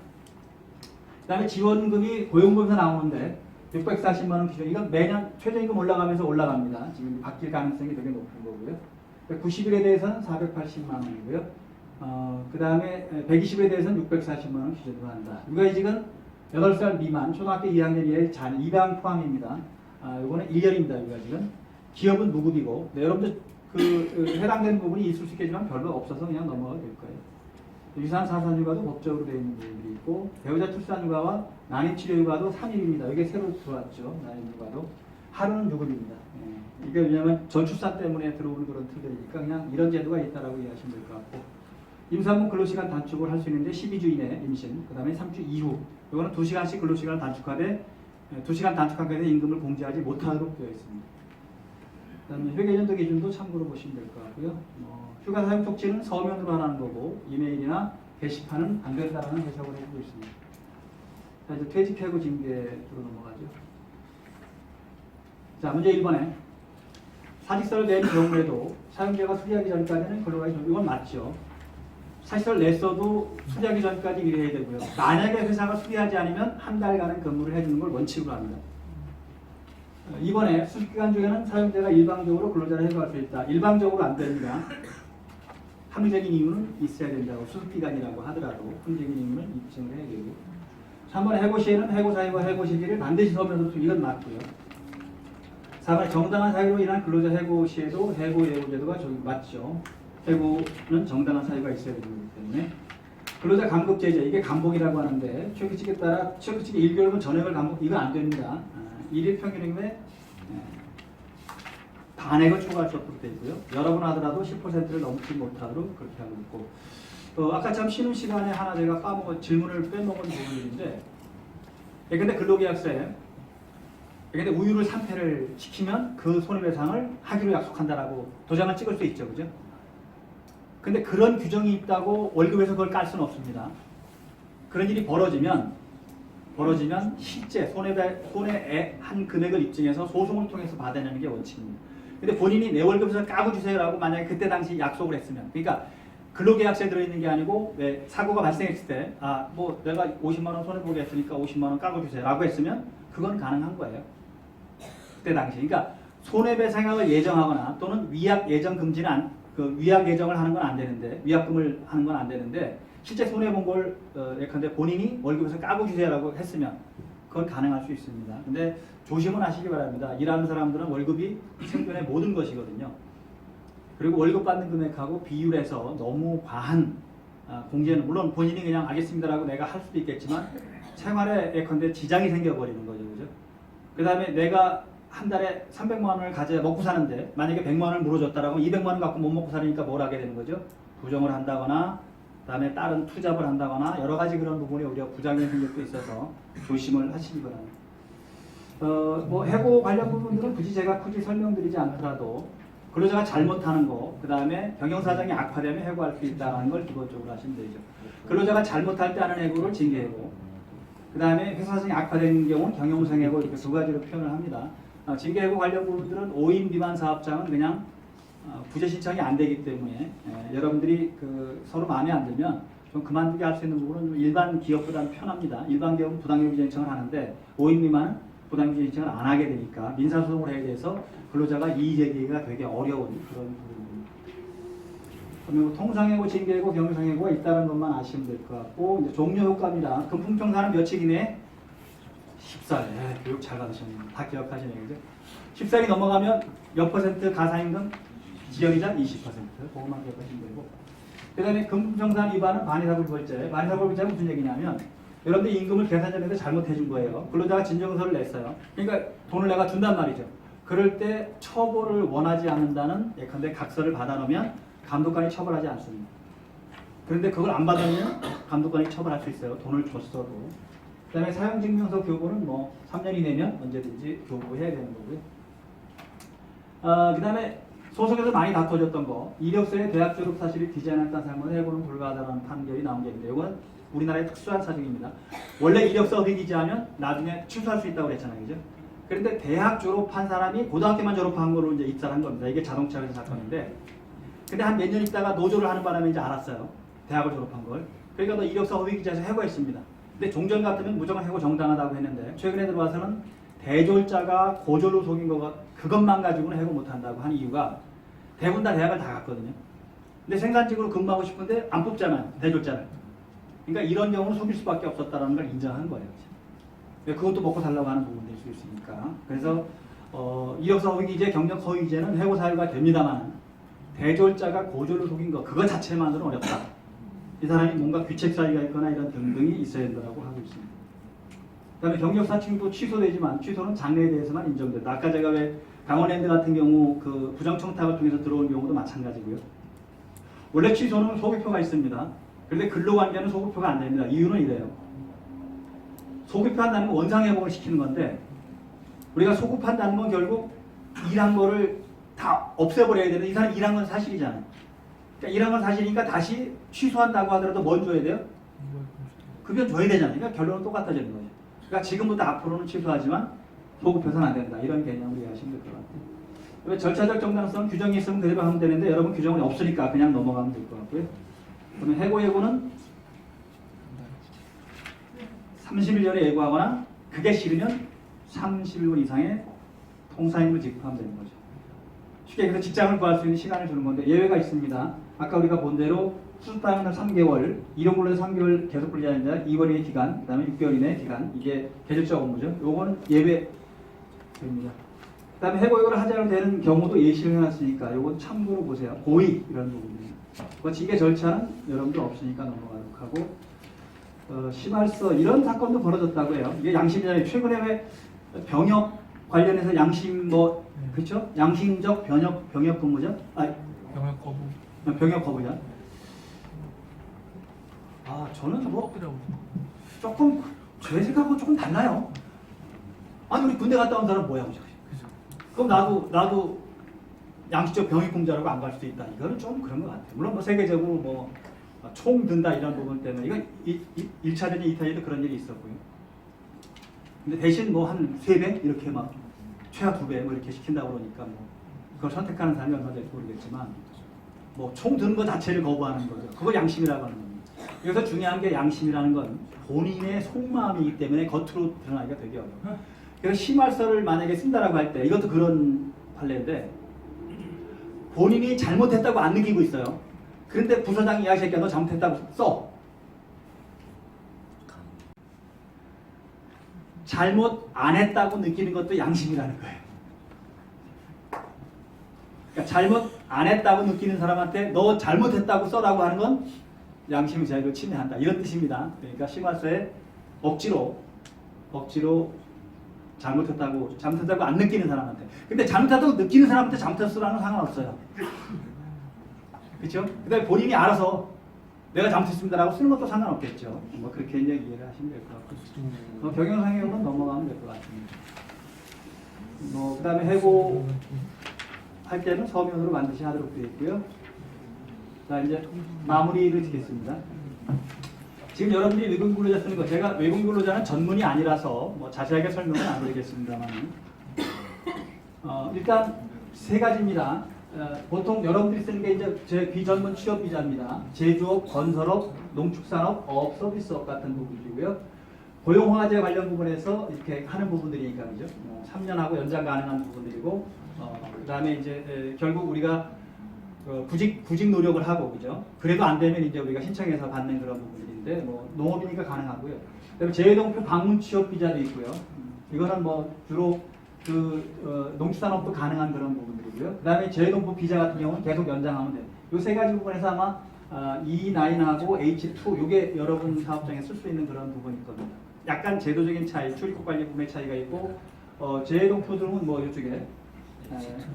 그 다음에 지원금이 고용보험에서 나오는데 640만 원 기준, 이건 매년 최저임금 올라가면서 올라갑니다. 지금 바뀔 가능성이 되게 높은 거고요. 90일에 대해서는 480만 원이고요. 그 다음에 120일에 대해서는 640만 원 기준으로 한다. 육아휴직은 8살 미만 초등학교 2학년 이하의 자녀, 입양 포함입니다. 이거는 1년입니다. 육아휴직은. 기업은 무급이고, 네, 여러분들 그 해당되는 부분이 있을 수 있겠지만 별로 없어서 그냥 넘어가도 될 거예요. 유산 사산휴가도 법적으로 되어 있는 부분들이 있고, 배우자 출산휴가와 난임치료휴가도 3일입니다. 이게 새로 들어왔죠. 난임휴가도. 하루는 유급입니다. 예. 이게 왜냐하면 전출산 때문에 들어오는 그런 틀들이니까 그냥 이런 제도가 있다라고 이해하시면 될 것 같고, 임산부 근로시간 단축을 할 수 있는데 12주 이내 임신, 그 다음에 3주 이후, 이거는 2시간씩 근로시간을 단축하되 2시간 단축한 것에 임금을 공제하지 못하도록 되어 있습니다. 그 다음에 회계연도 기준도 참고로 보시면 될 것 같고요. 휴가 사용 촉진은 서면으로 하라는 거고 이메일이나 게시판은 안 된다는 해석을 해주고 있습니다. 자, 이제 퇴직해고 징계로 넘어가죠. 자, 문제 1번에 사직서를 낸 경우에도 사용자가 수리하기 전까지는 근로가 좀 이건 맞죠. 사직서를 냈어도 수리하기 전까지 일해야 되고요. 만약에 회사가 수리하지 않으면 한 달간은 근무를 해주는 걸 원칙으로 합니다. 이번에 수습기간 중에는 사용자가 일방적으로 근로자를 해고할 수 있다. 일방적으로 안 됩니다. 합리적인 이유는 있어야 된다고. 수습기간이라고 하더라도 합리적인 이유는 입증을 해야 되고. 3번에 해고 시에는 해고 사유와 해고 시기를 반드시 서면으로 이건 맞고요. 4번에 정당한 사유로 인한 근로자 해고 시에도 해고 예고제도가 맞죠. 해고는 정당한 사유가 있어야 되기 때문에. 근로자 감급 제재, 이게 감복이라고 하는데 최고칙에 따라 최고칙에 1개월분 전액을 감복, 이건 안 됩니다. 일일 평균임에 반액을 초과할 수 없도록 되어 있고요. 여러 번 하더라도 10%를 넘지 못하도록 그렇게 하고 있고, 아까 참 쉬는 시간에 하나 제가 질문을 빼먹은 부분인데, 근데 근로계약서에 근데 우유를 3패를 시키면 그 손해배상을 하기로 약속한다라고 도장을 찍을 수 있죠, 그죠? 근데 그런 규정이 있다고 월급에서 그걸 깔 수는 없습니다. 그런 일이 벌어지면 실제 손해한 금액을 입증해서 소송을 통해서 받아내는 게 원칙입니다. 근데 본인이 내 월급에서 까고 주세요라고 만약에 그때 당시 약속을 했으면, 그러니까 근로계약서에 들어있는 게 아니고 왜 사고가 발생했을 때 뭐 내가 50만 원 손해보게 했으니까 50만 원 까고 주세요라고 했으면 그건 가능한 거예요. 그때 당시. 그러니까 손해배상액을 예정하거나 또는 위약 예정 금지는 위약 예정을 하는 건 안 되는데, 위약금을 하는 건 안 되는데, 실제 손해본 걸 예컨대 본인이 월급에서 까고 주세요라고 했으면 그건 가능할 수 있습니다. 근데 조심은 하시기 바랍니다. 일하는 사람들은 월급이 생존의 모든 것이거든요. 그리고 월급 받는 금액하고 비율해서 너무 과한 공제는, 물론 본인이 그냥 알겠습니다라고 내가 할 수도 있겠지만 생활에 예컨대 지장이 생겨버리는 거죠. 그죠? 그 다음에 내가 한 달에 300만 원을 가져야 먹고 사는데 만약에 100만 원을 물어줬다라고 200만 원 갖고 못 먹고 사니까 뭘 하게 되는 거죠? 부정을 한다거나 그다음에 다른 투잡을 한다거나 여러 가지 그런 부분에 우리가 부작용이 생길 수 있어서 조심을 하시기 바랍니다. 뭐 해고 관련 부분들은 굳이 설명드리지 않더라도 근로자가 잘못하는 거, 그 다음에 경영사정이 악화되면 해고할 수 있다는 걸 기본적으로 하시면 되죠. 근로자가 잘못할 때 하는 해고를 징계해고, 그 다음에 회사 사정이 악화되는 경우는 경영상해고, 이렇게 두 가지로 표현을 합니다. 징계해고 관련 부분들은 5인 미만 사업장은 그냥 부재 신청이 안 되기 때문에 여러분들이 서로 마음에 안 들면 좀 그만두게 할 수 있는 부분은 좀 일반 기업보다는 편합니다. 일반 기업은 부당이익 신청을 하는데 5인 미만은 부당이익 신청을 안 하게 되니까 민사소송을 해야 돼서 근로자가 이의 제기가 되게 어려운 그런 부분입니다. 그러면 통상해고, 징계해고, 경영상해고가 있다는 것만 아시면 될 것 같고, 이제 종료 효과입니다. 금품평사는 며칠 이내? 10살. 교육 잘 받으셨네요. 다 기억하시네요. 그죠? 10살이 넘어가면 몇 퍼센트 가사임금? 지역이자 20%. 그것만 기억하시면 되고. 그 다음에 금품평산 위반은 반의사불벌죄. 반의사불벌죄는 무슨 얘기냐면, 여러분들 임금을 계산전에서 잘못해 준 거예요. 근로자가 진정서를 냈어요. 그러니까 돈을 내가 준단 말이죠. 그럴 때 처벌을 원하지 않는다는 예컨대 각서를 받아놓으면 감독관이 처벌하지 않습니다. 그런데 그걸 안 받으면 감독관이 처벌할 수 있어요. 돈을 줬어도. 그다음에 사용증명서 교부는 뭐 3년 이내면 언제든지 교부해야 되는 거고요. 그다음에 소속에서 많이 다퉈졌던 거, 이력서에 대학 졸업 사실이 되지 않았다는 사람은 해고는 불가하다는 판결이 나온 게 있는데, 이건 우리나라의 특수한 사정입니다. 원래 이력서 휘기지하면 나중에 취소할 수 있다고 그랬잖아요, 그죠? 그런데 대학 졸업한 사람이 고등학교만 졸업한 거로 이제 입사를 한 겁니다. 이게 자동차 회사 사건인데, 근데 한 몇 년 있다가 노조를 하는 바람에 이제 알았어요. 대학을 졸업한 걸. 그러니까 너 이력서 휘기지해서 해고했습니다. 근데 종전 같으면 무조건 해고 정당하다고 했는데, 최근에 들어와서는 대졸자가 고졸로 속인 거 그것만 가지고는 해고 못한다고 한 이유가 대부분 다 대학을 다 갔거든요. 근데 생산직으로 근무하고 싶은데 안 뽑잖아요, 대졸자를. 그러니까 이런 경우는 속일 수밖에 없었다는 걸 인정한 거예요. 그것도 먹고 살라고 하는 부분일 수 있으니까. 그래서 이력서 허위기재, 경력 허위기재는 해고 사유가 됩니다만, 대졸자가 고졸로 속인 거 그거 자체만으로는 어렵다. 이 사람이 뭔가 귀책 사유가 있거나 이런 등등이 있어야 된다고 하고 있습니다. 그다음에 경력 사칭도 취소되지만 취소는 장래에 대해서만 인정된다. 아까 제가 왜 강원랜드 같은 경우 그 부정청탁을 통해서 들어온 경우도 마찬가지고요. 원래 취소는 소급표가 있습니다. 그런데 근로관계는 소급표가 안 됩니다. 이유는 이래요. 소급표 한다는 건 원상회복을 시키는 건데, 우리가 소급한다는 건 결국 일한 거를 다 없애버려야 되는데, 이 사람이 일한 건 사실이잖아요. 그러니까 일한 건 사실이니까 다시 취소한다고 하더라도 뭘 줘야 돼요? 급여 줘야 되잖아요. 그러니까 결론은 똑같아지는 거죠. 그러니까 지금부터 앞으로는 취소하지만 소급해서는 안 된다. 이런 개념을 이해하시면 될 것 같아요. 절차적 정당성 규정이 있으면 그대로 하면 되는데, 여러분 규정이 없으니까 그냥 넘어가면 될 것 같고요. 그러면 해고 예고는 30일 전에 예고하거나 그게 싫으면 30일 이상의 통사임을 직후하면 되는 거죠. 쉽게 얘기해서 직장을 구할 수 있는 시간을 주는 건데 예외가 있습니다. 아까 우리가 본 대로 수습하면 3개월, 이론근로에서 3개월 계속 근로하는 자 2월 이내 기간, 그 다음에 6개월 이내 기간, 이게 계절적 업무죠. 요거는 예외입니다. 그 다음에 해고 예고를 하지 않아도 되는 경우도 예시를 해놨으니까 요건 참고로 보세요. 고의 이런 부분입니다. 이게 절차는 여러분들 없으니까 넘어가도록 하고, 심할서 이런 사건도 벌어졌다고 해요. 이게 양심이잖아요. 최근에 왜 병역 관련해서 양심 뭐 그렇죠? 양심적 병역 근무죠? 병역 거부. 병역 거부자. 저는 뭐 조금 제 생각하고 조금 달라요. 아니 우리 군대 갔다 온 사람 뭐야 그죠? 그럼 나도 양심적 병역근무자라고 안 갈 수도 있다. 이거는 좀 그런 것 같아요. 물론 뭐 세계적으로 뭐 총 든다 이런 부분 때문에 이건 1차전이 2차전에도 그런 일이 있었고요. 근데 대신 뭐 한 3배 이렇게 막 최하 2배 뭐 이렇게 시킨다고 그러니까 뭐 그걸 선택하는 사람이 얼마나 될지 모르겠지만 뭐 총 드는 것 자체를 거부하는 거죠. 그걸 양심이라고 하는 겁니다. 여기서 중요한 게 양심이라는 건 본인의 속마음이기 때문에 겉으로 드러나기가 되게 어려워요. 그래서 심할서를 만약에 쓴다라고 할 때 이것도 그런 판례인데 본인이 잘못했다고 안 느끼고 있어요. 그런데 부서장이 야 이 새끼야 너 잘못했다고 써. 잘못 안 했다고 느끼는 것도 양심이라는 거예요. 그러니까 잘못 안 했다고 느끼는 사람한테 너 잘못했다고 써라고 하는 건 양심의 자유를 침해한다. 이런 뜻입니다. 그러니까 심할서에 억지로 잘못했다고 안 느끼는 사람한테. 근데 잘못했다고 느끼는 사람한테 잘못했으라는 상관없어요. 그렇죠? 근데 본인이 알아서 내가 잘못했습니다라고 쓰는 것도 상관없겠죠. 뭐 그렇게 이제 이해를 하시면 될 것 같고. 경영상의용은 넘어가면 될 것 같습니다. 그다음에 해고 할 때는 서면으로 반드시 하도록 되어 있고요. 자 이제 마무리를 짓겠습니다. 지금 여러분들이 외국인 근로자 쓰는 거 제가 외국인 근로자는 전문이 아니라서 뭐 자세하게 설명은 안 드리겠습니다만 일단 3가지입니다. 보통 여러분들이 쓰는 게 이제 제 비전문 취업 비자입니다. 제조업, 건설업, 농축산업, 어업, 서비스업 같은 부분이고요. 고용화재 관련 부분에서 이렇게 하는 부분들이니까 그죠? 3년하고 연장 가능한 부분들이고, 그다음에 이제 결국 우리가 구직 노력을 하고 그죠? 그래도 안 되면 이제 우리가 신청해서 받는 그런 부분들인데 뭐 농업이니까 가능하고요. 그다음에 재외동표 방문 취업 비자도 있고요. 이거는 뭐 주로 농축산업도 가능한 그런 부분들이고요. 그 다음에 재외동포 비자 같은 경우는 계속 연장하면 돼요. 이 3가지 부분에서 아마 E9하고 H2 이게 여러분 사업장에 쓸 수 있는 그런 부분이 있거든요. 약간 제도적인 차이, 출입국 관리 부분의 차이가 있고 재외동포들은 뭐 이쪽에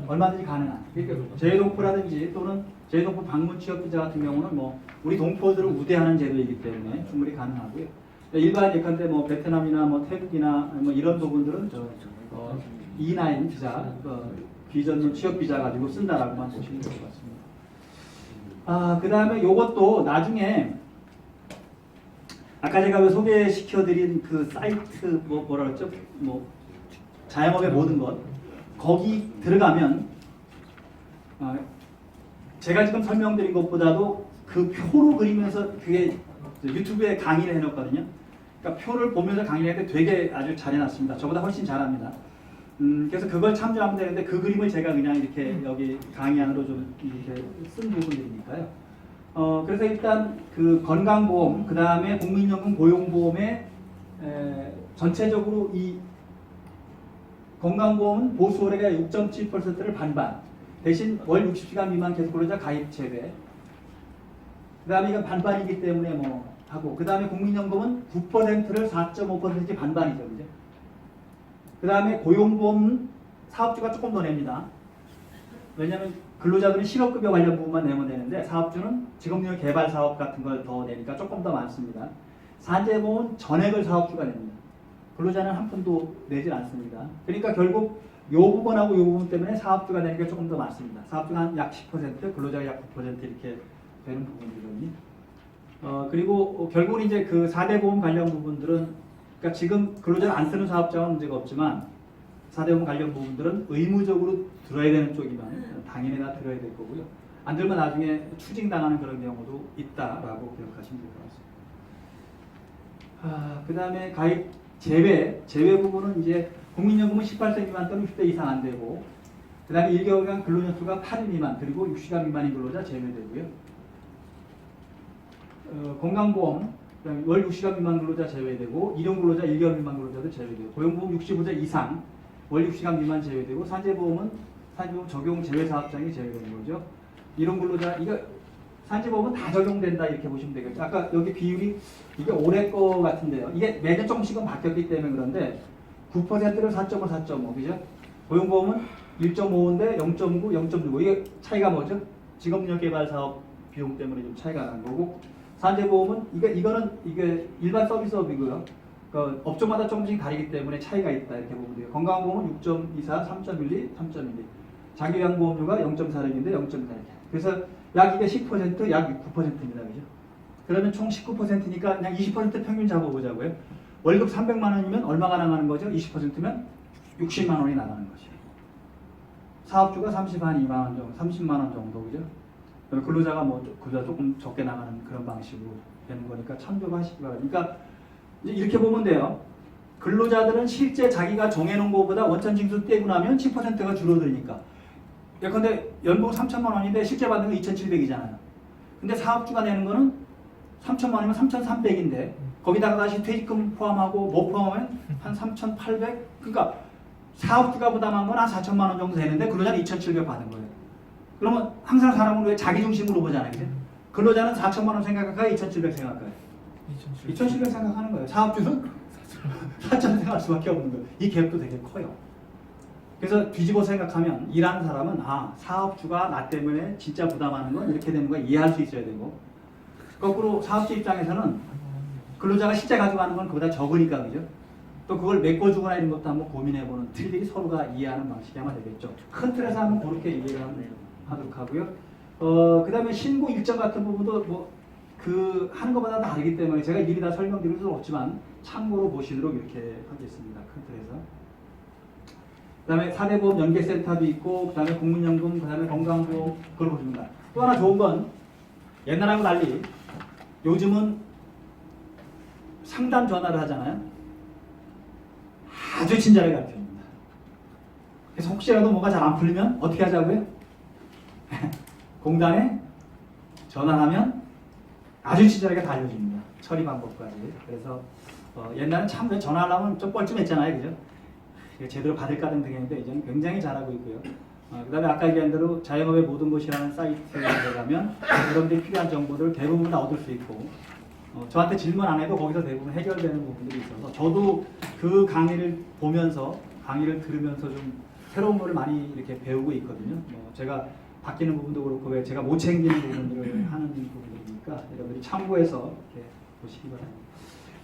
얼마든지 가능한 그러니까 재외동포라든지 또는 제2동포 방문 취업 비자 같은 경우는 뭐 우리 동포들을 우대하는 제도이기 때문에 충분히 가능하고요. 일반 예컨대 뭐 베트남이나 뭐 태국이나 뭐 이런 부분들은 E9 비자, 비전문 취업 비자 가지고 쓴다라고만 보시면 될 것 같습니다. 그 다음에 요것도 나중에 아까 제가 소개시켜드린 그 사이트 뭐라 그랬죠? 뭐 자영업의 모든 것 거기 들어가면 제가 지금 설명드린 것보다도 그 표로 그리면서 그게 유튜브에 강의를 해놓거든요. 그러니까 표를 보면서 강의를 했는데 되게 아주 잘 해놨습니다. 저보다 훨씬 잘합니다. 그래서 그걸 참조하면 되는데 그 그림을 제가 그냥 이렇게 여기 강의 안으로 좀 이렇게 쓴 부분들이니까요. 그래서 일단 그 건강보험, 그 다음에 국민연금 고용보험의 전체적으로 이 건강보험은 보수월회가 6.7%를 반반, 대신 월 60시간 미만 계속근로자 가입 제외. 그 다음에 이건 반반이기 때문에 뭐 하고, 그 다음에 국민연금은 9%를 4.5% 반반이죠, 그죠? 그 다음에 고용보험 사업주가 조금 더 냅니다. 왜냐하면 근로자들은 실업급여 관련 부분만 내면 되는데 사업주는 직업능력 개발 사업 같은 걸 더 내니까 조금 더 많습니다. 산재보험은 전액을 사업주가 냅니다. 근로자는 한 푼도 내질 않습니다. 그러니까 결국 이 부분하고 이 부분 때문에 사업주가 내는 게 조금 더 많습니다. 사업주가 한 약 10%, 근로자가 약 9% 이렇게 되는 부분이거든요. 그리고 결국은 이제 그 4대 보험 관련 부분들은, 그러니까 지금 근로자를 안 쓰는 사업자는 문제가 없지만 4대 보험 관련 부분들은 의무적으로 들어야 되는 쪽이면 당연히 다 들어야 될 거고요. 안 들면 나중에 추징당하는 그런 경우도 있다라고 기억하시면 될 것 같습니다. 그 다음에 가입 제외 부분은 이제 국민연금은 18세 미만 또는 60대 이상 안 되고, 그 다음에 1개월간 근로연수가 8일 미만, 그리고 60시간 미만인 근로자 제외되고요. 건강보험, 그다음에 월 60시간 미만 근로자 제외되고, 일용근로자 1개월 미만 근로자도 제외되고, 고용보험 65세 이상, 월 60시간 미만 제외되고, 산재보험은 산재보험 적용 제외 사업장이 제외되는 거죠. 일용근로자, 이거 산재보험은 다 적용된다 이렇게 보시면 되겠죠. 아까 여기 비율이 이게 올해 거 같은데요. 이게 매년 조금씩은 바뀌었기 때문에 그런데 9%를 4.5, 4.5, 그죠? 고용보험은 1.5인데 0.9, 0.65. 이게 차이가 뭐죠? 직업력 개발 사업 비용 때문에 좀 차이가 나는 거고, 산재보험은 이거는 일반 서비스업이고요. 그 업종마다 조금씩 다르기 때문에 차이가 있다 이렇게 보면 돼요. 건강보험은 6.24, 3.12, 3.12. 자기요양보험료가 0.46인데 0.4. 그래서 약 이게 10%, 약 9%입니다, 그죠? 그러면 총 19%니까 그냥 20% 평균 잡아보자고요. 월급 300만 원이면 얼마가 나가는 거죠? 20%면 60만 원이 나가는 거죠. 사업주가 32만 원 정도, 30만 원 정도, 그죠? 근로자가 그보다 조금 적게 나가는 그런 방식으로 되는 거니까 참조하시기 바랍니다. 그러니까 이제 이렇게 보면 돼요. 근로자들은 실제 자기가 정해놓은 것보다 원천징수 떼고 나면 10%가 줄어드니까. 예컨대 연봉 3천만 원인데 실제 받는 건 2,700이잖아요. 근데 사업주가 내는 거는 3천만 원이면 3,300인데 거기다가 다시 퇴직금 포함하고 못 포함하면 한 3,800? 그러니까 사업주가 부담한 건 한 4천만 원 정도 되는데 근로자는 2,700 받은 거예요. 그러면 항상 사람은 왜 자기 중심으로 보잖아요. 그죠? 근로자는 4천만 원 생각할까요? 2,700 생각할까요? 2,700 생각하는 거예요. 사업주는 4천 생각할 수밖에 없는 거예요. 이 갭도 되게 커요. 그래서 뒤집어 생각하면 일하는 사람은 사업주가 나 때문에 진짜 부담하는 건 이렇게 되는 거 이해할 수 있어야 되고, 거꾸로 사업주 입장에서는 근로자가 실제 가져가는 건 그보다 적으니까, 그죠? 또 그걸 메꿔주거나 이런 것도 한번 고민해보는 틀들이 서로가 이해하는 방식이 아마 되겠죠. 큰 틀에서 한번 그렇게 이해를 하도록 하고요. 그 다음에 신고 일정 같은 부분도 하는 것보다 다르기 때문에 제가 일일이 다 설명드릴 수는 없지만 참고로 보시도록 이렇게 하겠습니다. 큰 틀에서. 그 다음에 4대 보험 연계센터도 있고, 그 다음에 국민연금, 그 다음에 건강보험, 그걸 보십니다. 또 하나 좋은 건 옛날하고 달리 요즘은 상담 전화를 하잖아요. 아주 친절하게 가르쳐줍니다. 그래서 혹시라도 뭐가 잘 안 풀리면 어떻게 하자고요? 공단에 전화하면 아주 친절하게 다 알려줍니다. 처리 방법까지. 그래서 옛날엔 참 전화하려면 좀 뻘쭘했잖아요, 그죠? 제대로 받을까 등등했는데 이제는 굉장히 잘하고 있고요. 그 다음에 아까 얘기한 대로 자영업의 모든 곳이라는 사이트에 들어가면 여러분들이 필요한 정보를 대부분 다 얻을 수 있고, 저한테 질문 안 해도 거기서 대부분 해결되는 부분들이 있어서 저도 그 강의를 보면서, 강의를 들으면서 좀 새로운 거를 많이 이렇게 배우고 있거든요. 제가 바뀌는 부분도 그렇고 왜 제가 못 챙기는 부분들을 하는 부분들이니까 여러분들이 참고해서 이렇게 보시기 바랍니다.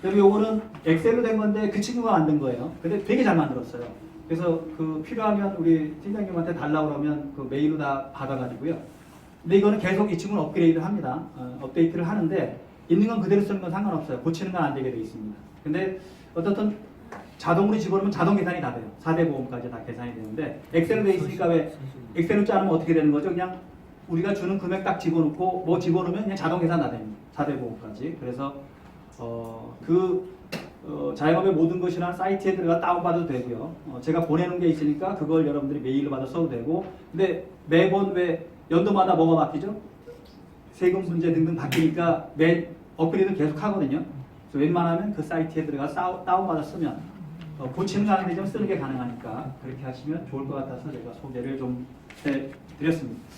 그리고 요거는 엑셀로 된 건데 그 친구가 만든 거예요. 근데 되게 잘 만들었어요. 그래서 그 필요하면 우리 팀장님한테 달라고 그러면 그 메일로 다 받아가지고요. 근데 이거는 계속 이 친구는 업그레이드를 합니다. 업데이트를 하는데 있는 건 그대로 쓰는 건 상관없어요. 고치는 건 안 되게 돼 있습니다. 근데 어떻든 자동으로 집어넣으면 자동 계산이 다 돼요. 4대 보험까지 다 계산이 되는데 엑셀로 돼 있으니까 왜 엑셀로 짜면 어떻게 되는 거죠? 그냥 우리가 주는 금액 딱 집어넣고 뭐 집어넣으면 그냥 자동 계산 다 됩니다. 4대 보험까지. 그래서 자영업의 모든 것이라는 사이트에 들어가 다운받아도 되고요. 제가 보내는 게 있으니까 그걸 여러분들이 메일로 받아 써도 되고. 근데 매번 왜 연도마다 뭐가 바뀌죠? 세금 문제 등등 바뀌니까 매 업그레이드 계속 하거든요. 그래서 웬만하면 그 사이트에 들어가 다운받아 쓰면 고치는 거 하는데 좀 쓰는 게 가능하니까 그렇게 하시면 좋을 것 같아서 제가 소개를 좀 해드렸습니다.